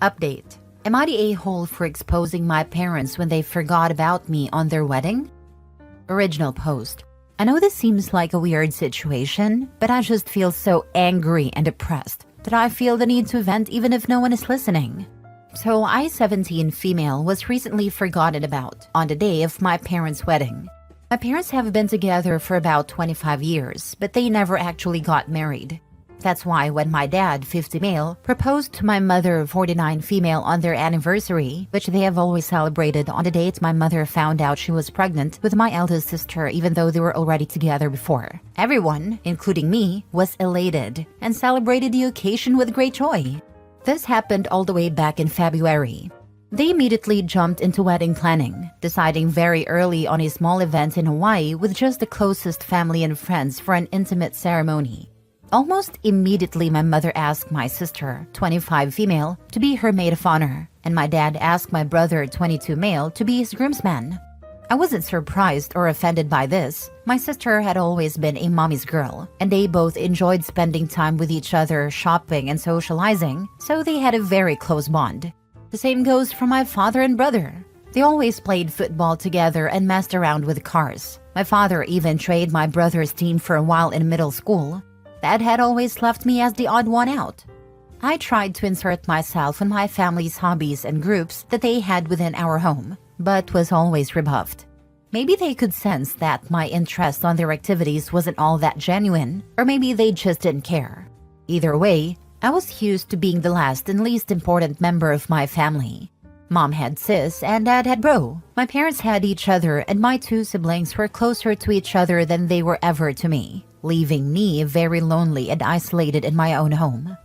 Update. Am I the a-hole for exposing my parents when they forgot about me on their wedding? Original post. I know this seems like a weird situation, but I just feel so angry and depressed that I feel the need to vent even if no one is listening. So I, 17 female, was recently forgotten about on the day of my parents' wedding. My parents have been together for about 25 years, but they never actually got married. That's why when my dad, 50 male, proposed to my mother, 49 female on their anniversary, which they have always celebrated on the date my mother found out she was pregnant with my eldest sister even though they were already together before. Everyone, including me, was elated and celebrated the occasion with great joy. This happened all the way back in February. They immediately jumped into wedding planning, deciding very early on a small event in Hawaii with just the closest family and friends for an intimate ceremony. Almost immediately, my mother asked my sister, 25 female, to be her maid of honor, and my dad asked my brother, 22 male, to be his groomsman. I wasn't surprised or offended by this. My sister had always been a mommy's girl, and they both enjoyed spending time with each other, shopping and socializing, so they had a very close bond. The same goes for my father and brother. They always played football together and messed around with cars. My father even trained my brother's team for a while in middle school. Dad had always left me as the odd one out. I tried to insert myself in my family's hobbies and groups that they had within our home, but was always rebuffed. Maybe they could sense that my interest on their activities wasn't all that genuine, or maybe they just didn't care. Either way, I was used to being the last and least important member of my family. Mom had sis and dad had bro. My parents had each other and my two siblings were closer to each other than they were ever to me, leaving me very lonely and isolated in my own home.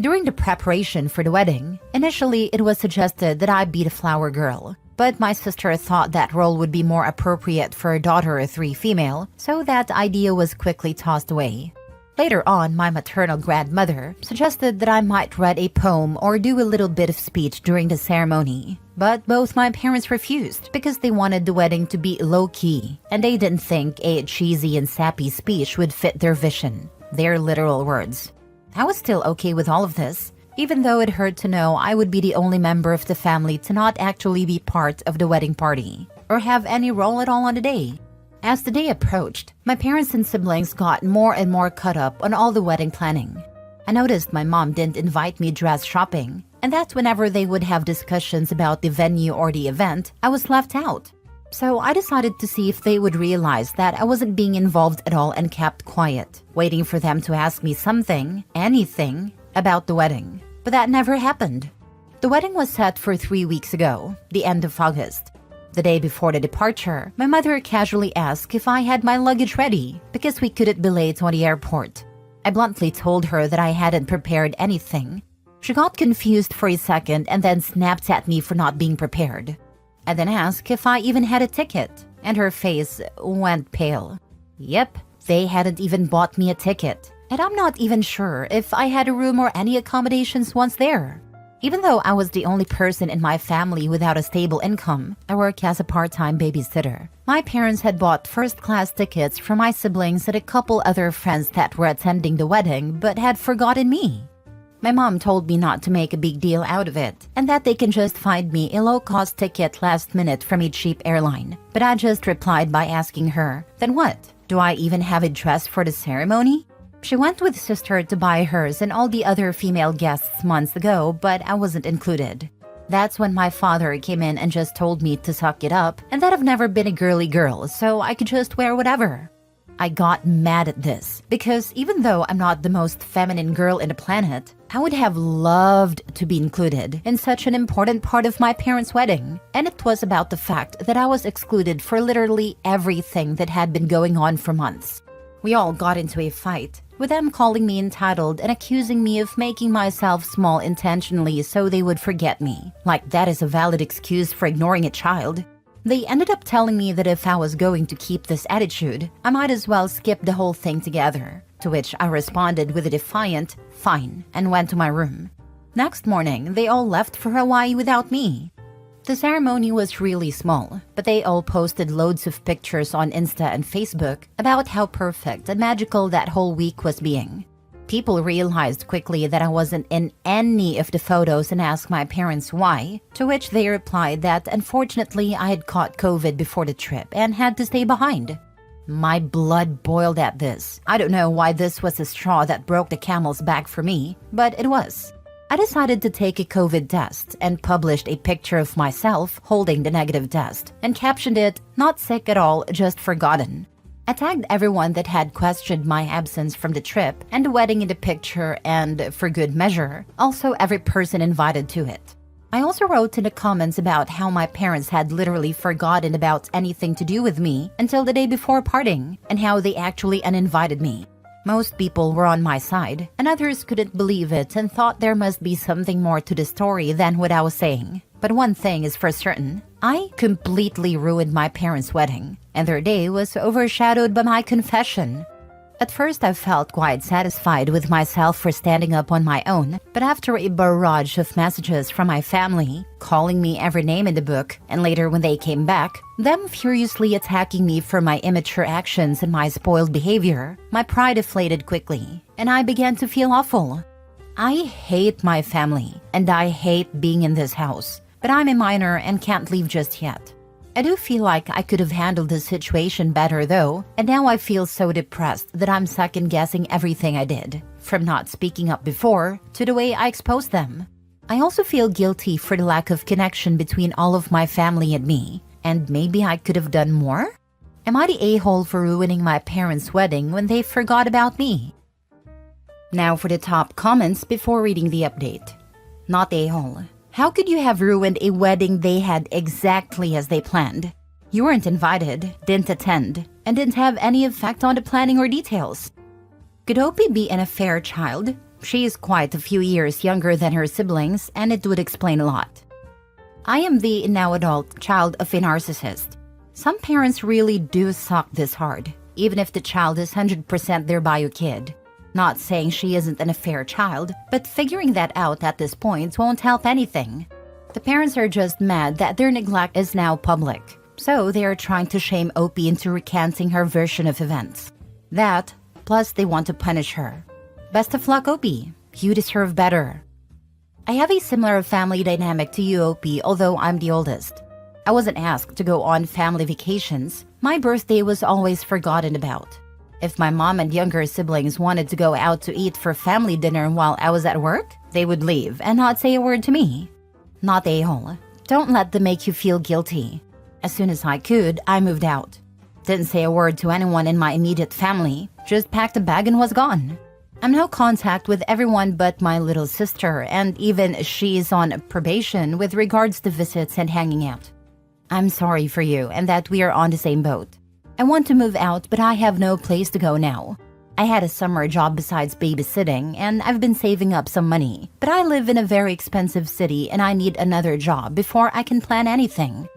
During the preparation for the wedding, initially it was suggested that I be the flower girl, but my sister thought that role would be more appropriate for a daughter of 3 female, so that idea was quickly tossed away. Later on, my maternal grandmother suggested that I might read a poem or do a little bit of speech during the ceremony. But both my parents refused because they wanted the wedding to be low-key, and they didn't think a cheesy and sappy speech would fit their vision. Their literal words. I was still okay with all of this, even though it hurt to know I would be the only member of the family to not actually be part of the wedding party, or have any role at all on the day. As the day approached, my parents and siblings got more and more caught up on all the wedding planning. I noticed my mom didn't invite me dress shopping, and that whenever they would have discussions about the venue or the event, I was left out. So I decided to see if they would realize that I wasn't being involved at all and kept quiet, waiting for them to ask me something, anything, about the wedding. But that never happened. The wedding was set for 3 weeks ago, the end of August. The day before the departure, my mother casually asked if I had my luggage ready because we couldn't be late on the airport. I bluntly told her that I hadn't prepared anything. She got confused for a second and then snapped at me for not being prepared. I then asked if I even had a ticket, and her face went pale. Yep, they hadn't even bought me a ticket, and I'm not even sure if I had a room or any accommodations once there. Even though I was the only person in my family without a stable income, I work as a part-time babysitter. My parents had bought first-class tickets for my siblings and a couple other friends that were attending the wedding but had forgotten me. My mom told me not to make a big deal out of it, and that they can just find me a low-cost ticket last minute from a cheap airline. But I just replied by asking her, then what? Do I even have a dress for the ceremony? She went with sister to buy hers and all the other female guests months ago, but I wasn't included. That's when my father came in and just told me to suck it up and that I've never been a girly girl, so I could just wear whatever. I got mad at this because even though I'm not the most feminine girl in the planet, I would have loved to be included in such an important part of my parents' wedding. And it was about the fact that I was excluded for literally everything that had been going on for months. We all got into a fight, with them calling me entitled and accusing me of making myself small intentionally so they would forget me. Like that is a valid excuse for ignoring a child. They ended up telling me that if I was going to keep this attitude, I might as well skip the whole thing together. To which I responded with a defiant, fine, and went to my room. Next morning, they all left for Hawaii without me. The ceremony was really small, but they all posted loads of pictures on Insta and Facebook about how perfect and magical that whole week was being. People realized quickly that I wasn't in any of the photos and asked my parents why, to which they replied that unfortunately I had caught COVID before the trip and had to stay behind. My blood boiled at this. I don't know why this was the straw that broke the camel's back for me, but it was. I decided to take a COVID test and published a picture of myself holding the negative test and captioned it, "Not sick at all, just forgotten." I tagged everyone that had questioned my absence from the trip and the wedding in the picture and, for good measure, also every person invited to it. I also wrote in the comments about how my parents had literally forgotten about anything to do with me until the day before parting and how they actually uninvited me. Most people were on my side, and others couldn't believe it and thought there must be something more to the story than what I was saying. But one thing is for certain, I completely ruined my parents' wedding, and their day was overshadowed by my confession. At first, I felt quite satisfied with myself for standing up on my own, but after a barrage of messages from my family, calling me every name in the book, and later when they came back, them furiously attacking me for my immature actions and my spoiled behavior, my pride deflated quickly, and I began to feel awful. I hate my family, and I hate being in this house, but I'm a minor and can't leave just yet. I do feel like I could have handled this situation better though, and now I feel so depressed that I'm second-guessing everything I did, from not speaking up before to the way I exposed them. I also feel guilty for the lack of connection between all of my family and me, and maybe I could have done more? Am I the a-hole for ruining my parents' wedding when they forgot about me? Now for the top comments before reading the update. Not a-hole. How could you have ruined a wedding they had exactly as they planned? You weren't invited, didn't attend, and didn't have any effect on the planning or details. Could Opie be an affair child? She is quite a few years younger than her siblings, and it would explain a lot. I am the now adult child of a narcissist. Some parents really do suck this hard, even if the child is 100% their bio kid. Not saying she isn't an affair child, but figuring that out at this point won't help anything. The parents are just mad that their neglect is now public, so they are trying to shame Opie into recanting her version of events. That, plus they want to punish her. Best of luck, Opie. You deserve better. I have a similar family dynamic to you, Opie, although I'm the oldest. I wasn't asked to go on family vacations. My birthday was always forgotten about. If my mom and younger siblings wanted to go out to eat for family dinner while I was at work, they would leave and not say a word to me. Not a-hole. Don't let them make you feel guilty. As soon as I could, I moved out. Didn't say a word to anyone in my immediate family, just packed a bag and was gone. I'm no contact with everyone but my little sister, and even she's on probation with regards to visits and hanging out. I'm sorry for you and that we are on the same boat. I want to move out, but I have no place to go now. I had a summer job besides babysitting, and I've been saving up some money. But I live in a very expensive city, and I need another job before I can plan anything.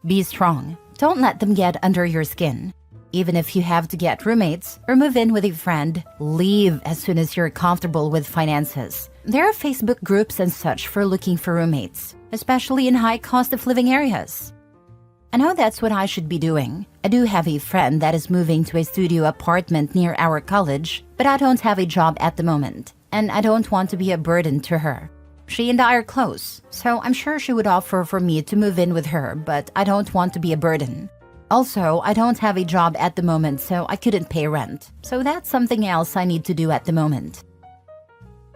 Be strong. Don't let them get under your skin. Even if you have to get roommates or move in with a friend, leave as soon as you're comfortable with finances. There are Facebook groups and such for looking for roommates, especially in high cost of living areas. I know that's what I should be doing. I do have a friend that is moving to a studio apartment near our college, but I don't have a job at the moment, and I don't want to be a burden to her. She and I are close, so I'm sure she would offer for me to move in with her, but I don't want to be a burden. Also, I don't have a job at the moment, so I couldn't pay rent, so that's something else I need to do at the moment.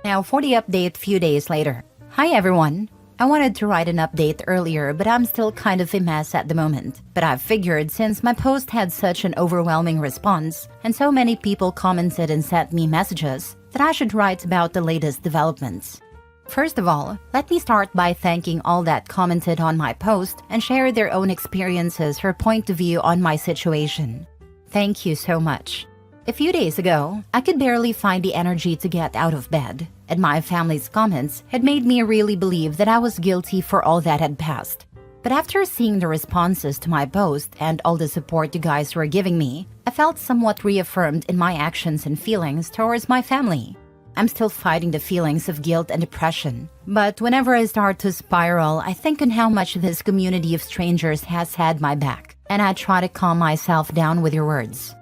Now for the update few days later. Hi everyone! I wanted to write an update earlier, but I'm still kind of a mess at the moment. But I figured since my post had such an overwhelming response, and so many people commented and sent me messages, that I should write about the latest developments. First of all, let me start by thanking all that commented on my post and shared their own experiences or point of view on my situation. Thank you so much. A few days ago, I could barely find the energy to get out of bed, and my family's comments had made me really believe that I was guilty for all that had passed. But after seeing the responses to my post and all the support you guys were giving me, I felt somewhat reaffirmed in my actions and feelings towards my family. I'm still fighting the feelings of guilt and depression, but whenever I start to spiral, I think on how much this community of strangers has had my back, and I try to calm myself down with your words.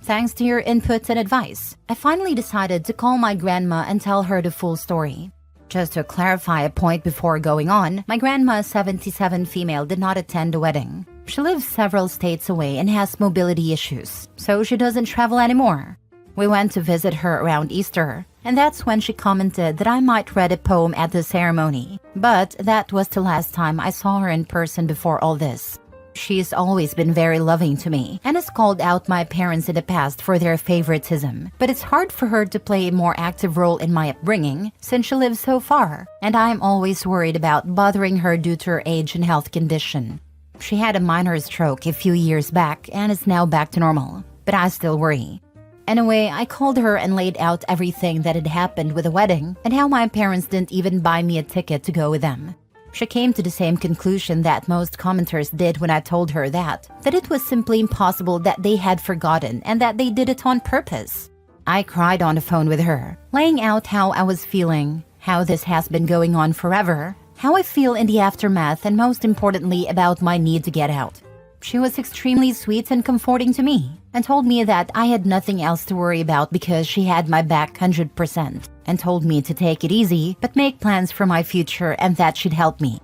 Thanks to your inputs and advice, I finally decided to call my grandma and tell her the full story. Just to clarify a point before going on, my grandma, 77 female, did not attend the wedding. She lives several states away and has mobility issues, so she doesn't travel anymore. We went to visit her around Easter, and that's when she commented that I might read a poem at the ceremony. But that was the last time I saw her in person before all this. She's always been very loving to me and has called out my parents in the past for their favoritism. But it's hard for her to play a more active role in my upbringing since she lives so far, and I'm always worried about bothering her due to her age and health condition. She had a minor stroke a few years back and is now back to normal, but I still worry. Anyway, I called her and laid out everything that had happened with the wedding and how my parents didn't even buy me a ticket to go with them. She came to the same conclusion that most commenters did when I told her that it was simply impossible that they had forgotten and that they did it on purpose. I cried on the phone with her, laying out how I was feeling, how this has been going on forever, how I feel in the aftermath, and most importantly about my need to get out. She was extremely sweet and comforting to me and told me that I had nothing else to worry about because she had my back 100%, and told me to take it easy but make plans for my future and that she'd help me.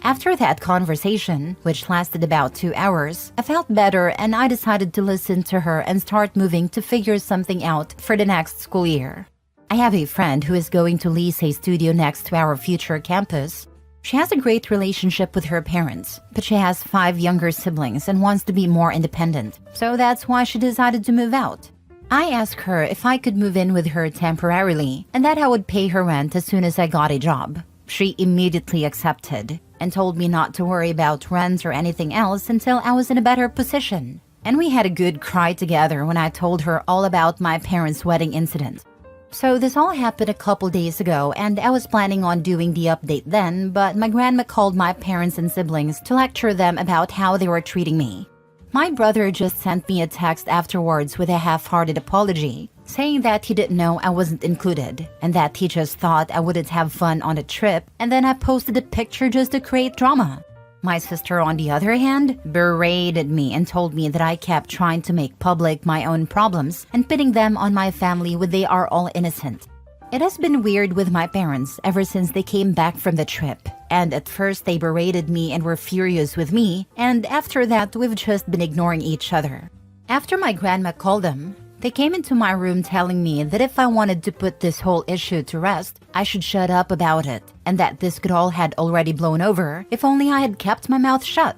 After that conversation, which lasted about 2 hours, I felt better and I decided to listen to her and start moving to figure something out for the next school year. I have a friend who is going to lease a studio next to our future campus. She has a great relationship with her parents, but she has 5 younger siblings and wants to be more independent, so that's why she decided to move out. I asked her if I could move in with her temporarily and that I would pay her rent as soon as I got a job. She immediately accepted and told me not to worry about rent or anything else until I was in a better position. And we had a good cry together when I told her all about my parents' wedding incident. So this all happened a couple days ago and I was planning on doing the update then, but my grandma called my parents and siblings to lecture them about how they were treating me. My brother just sent me a text afterwards with a half-hearted apology, saying that he didn't know I wasn't included and that he just thought I wouldn't have fun on the trip, and then I posted a picture just to create drama. My sister, on the other hand, berated me and told me that I kept trying to make public my own problems and pitting them on my family when they are all innocent. It has been weird with my parents ever since they came back from the trip, and at first they berated me and were furious with me, and after that we've just been ignoring each other. After my grandma called them, they came into my room telling me that if I wanted to put this whole issue to rest, I should shut up about it, and that this could all had already blown over if only I had kept my mouth shut.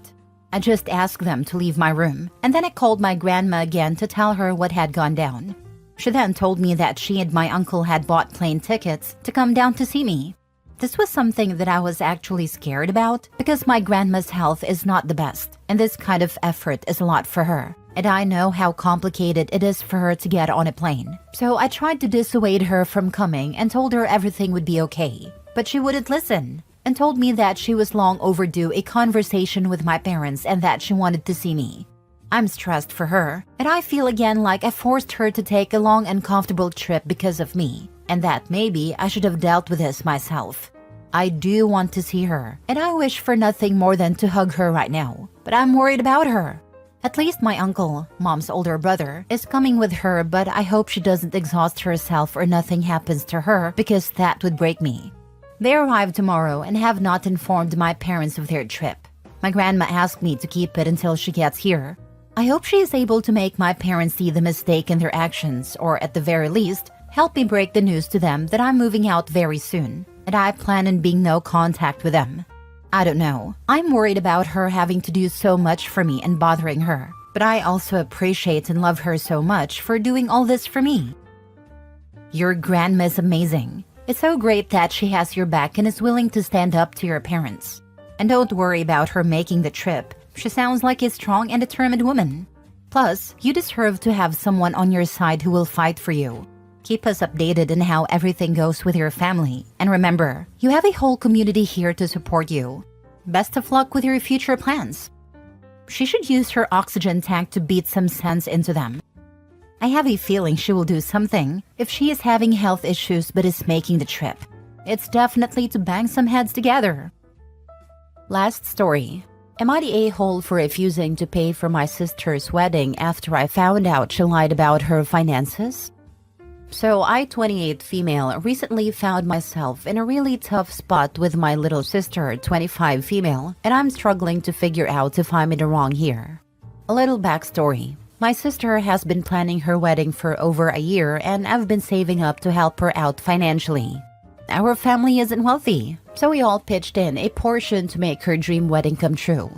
I just asked them to leave my room, and then I called my grandma again to tell her what had gone down. She then told me that she and my uncle had bought plane tickets to come down to see me. This was something that I was actually scared about because my grandma's health is not the best, and this kind of effort is a lot for her. And I know how complicated it is for her to get on a plane. So I tried to dissuade her from coming and told her everything would be okay. But she wouldn't listen and told me that she was long overdue a conversation with my parents and that she wanted to see me. I'm stressed for her, and I feel again like I forced her to take a long uncomfortable trip because of me, and that maybe I should have dealt with this myself. I do want to see her, and I wish for nothing more than to hug her right now, but I'm worried about her. At least my uncle, mom's older brother, is coming with her, but I hope she doesn't exhaust herself or nothing happens to her because that would break me. They arrive tomorrow and have not informed my parents of their trip. My grandma asked me to keep it until she gets here. I hope she is able to make my parents see the mistake in their actions, or at the very least, help me break the news to them that I'm moving out very soon, and I plan on being no contact with them. I don't know. I'm worried about her having to do so much for me and bothering her, but I also appreciate and love her so much for doing all this for me. Your grandma is amazing. It's so great that she has your back and is willing to stand up to your parents. And don't worry about her making the trip. She sounds like a strong and determined woman. Plus, you deserve to have someone on your side who will fight for you. Keep us updated on how everything goes with your family. And remember, you have a whole community here to support you. Best of luck with your future plans. She should use her oxygen tank to beat some sense into them. I have a feeling she will do something if she is having health issues but is making the trip. It's definitely to bang some heads together. Last story. Am I the a-hole for refusing to pay for my sister's wedding after I found out she lied about her finances? So I, 28 female, recently found myself in a really tough spot with my little sister, 25 female, and I'm struggling to figure out if I'm in the wrong here. A little backstory. My sister has been planning her wedding for over a year, and I've been saving up to help her out financially. Our family isn't wealthy, so we all pitched in a portion to make her dream wedding come true.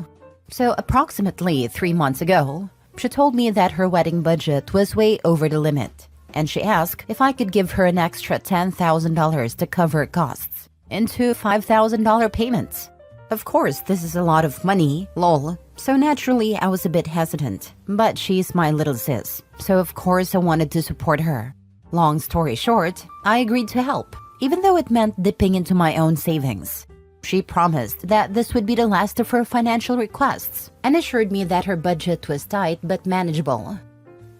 So approximately 3 months ago, she told me that her wedding budget was way over the limit, and she asked if I could give her an extra $10,000 to cover costs into $5,000 payments. Of course, this is a lot of money, lol, so naturally I was a bit hesitant, but she's my little sis, so of course I wanted to support her. Long story short, I agreed to help, even though it meant dipping into my own savings. She promised that this would be the last of her financial requests and assured me that her budget was tight but manageable.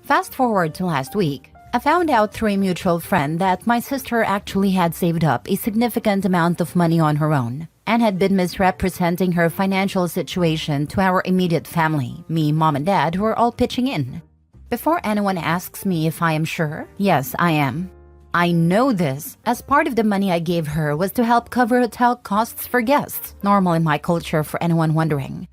Fast forward to last week, I found out through a mutual friend that my sister actually had saved up a significant amount of money on her own and had been misrepresenting her financial situation to our immediate family, me, mom, and dad, who are all pitching in. Before anyone asks me if I am sure, yes, I am. I know this, as part of the money I gave her was to help cover hotel costs for guests, normal in my culture for anyone wondering.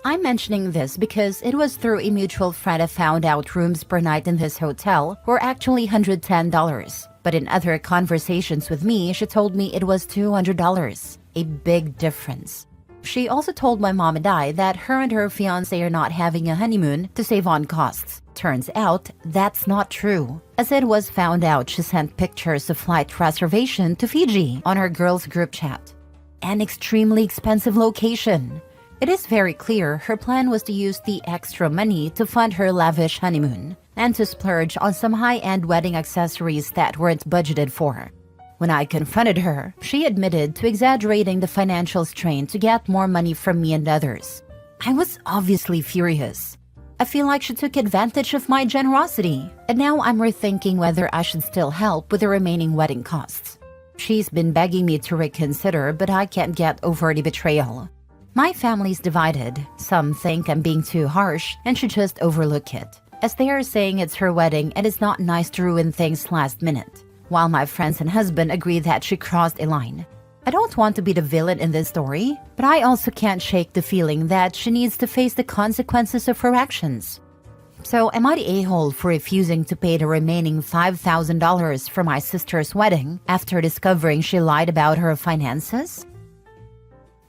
I'm mentioning this because it was through a mutual friend I found out rooms per night in this hotel were actually $110, but in other conversations with me, she told me it was $200, a big difference. She also told my mom and I that her and her fiancé are not having a honeymoon to save on costs. Turns out, that's not true, as it was found out she sent pictures of flight reservation to Fiji on her girls' group chat. An extremely expensive location. It is very clear her plan was to use the extra money to fund her lavish honeymoon and to splurge on some high-end wedding accessories that weren't budgeted for. When I confronted her, she admitted to exaggerating the financial strain to get more money from me and others. I was obviously furious. I feel like she took advantage of my generosity, and now I'm rethinking whether I should still help with the remaining wedding costs. She's been begging me to reconsider, but I can't get over the betrayal. My family's divided. Some think I'm being too harsh and should just overlook it, as they are saying it's her wedding and it's not nice to ruin things last minute, while my friends and husband agree that she crossed a line. I don't want to be the villain in this story, but I also can't shake the feeling that she needs to face the consequences of her actions. So am I the a-hole for refusing to pay the remaining $5,000 for my sister's wedding after discovering she lied about her finances?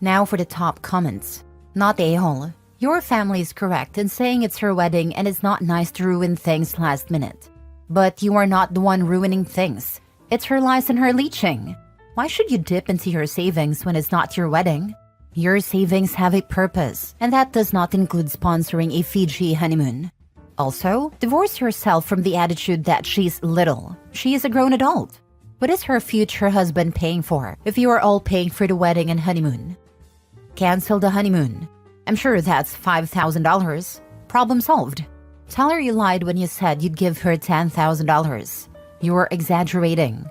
Now for the top comments. Not the a-hole. Your family is correct in saying it's her wedding and it's not nice to ruin things last minute. But you are not the one ruining things. It's her lies and her leeching. Why should you dip into your savings when it's not your wedding? Your savings have a purpose, and that does not include sponsoring a Fiji honeymoon. Also, divorce yourself from the attitude that she's little. She is a grown adult. What is her future husband paying for if you are all paying for the wedding and honeymoon? Cancel the honeymoon. I'm sure that's $5,000. Problem solved. Tell her you lied when you said you'd give her $10,000. You're exaggerating.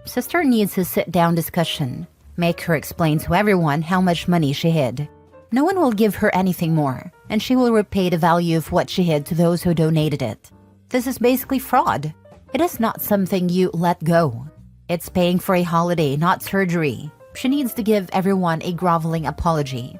Sister needs a sit-down discussion. Make her explain to everyone how much money she hid. No one will give her anything more, and she will repay the value of what she hid to those who donated it. This is basically fraud. It is not something you let go. It's paying for a holiday, not surgery. She needs to give everyone a groveling apology.